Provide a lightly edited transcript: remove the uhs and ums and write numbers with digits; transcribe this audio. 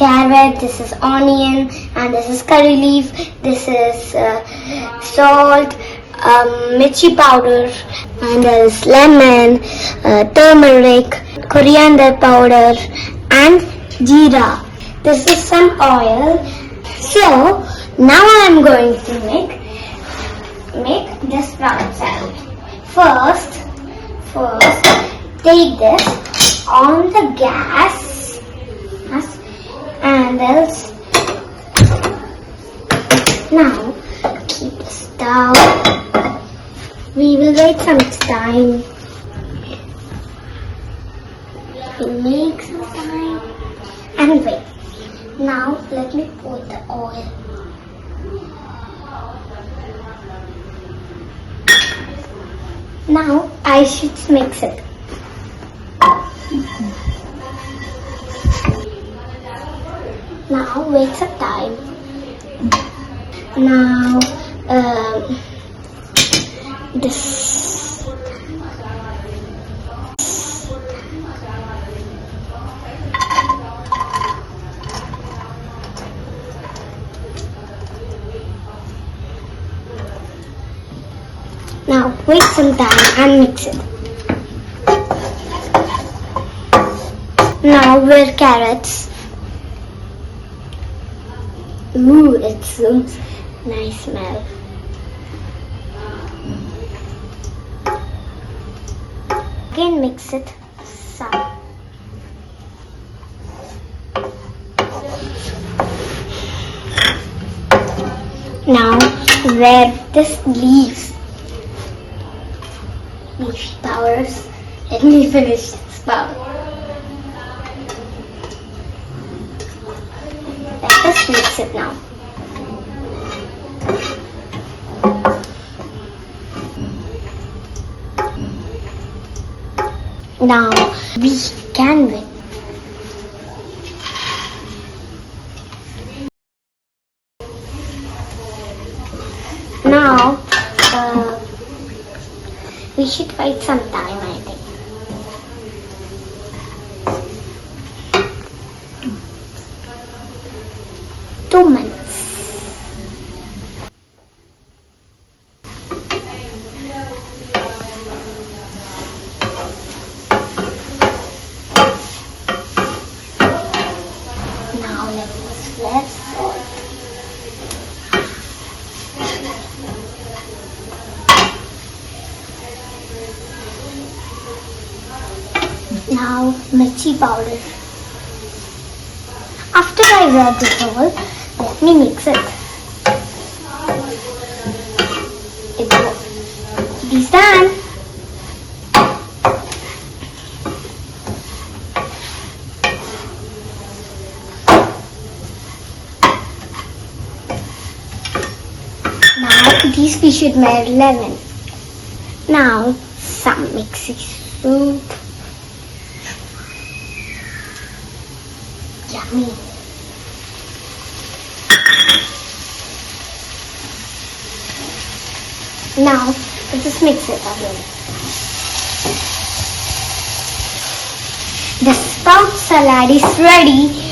carrot, this is onion, and this is curry leaf, this is salt, mirchi powder, and there is lemon, turmeric, coriander powder, and jeera. This is some oil. So now I am going to make this brown salad. First take this on the gas and else now keep the stove. We will wait some time. We make some time and wait. Now let me pour the oil. Now I should mix it. Now wait some time. Now this. Now wait some time and mix it. Now we're carrots. Ooh, it's so nice smell. Again mix it some. Now where this leaves powders. Let me finish this powder. Let us mix it now. Now we can wait. Now we should wait some time, I think. 2 minutes. Now let's salt. Now mirchi powder. After I rub this all, let me mix it. It is done. Now these we should add lemon. Now some mixy soup. Yummy. Now let us mix it again. The sprout salad is ready.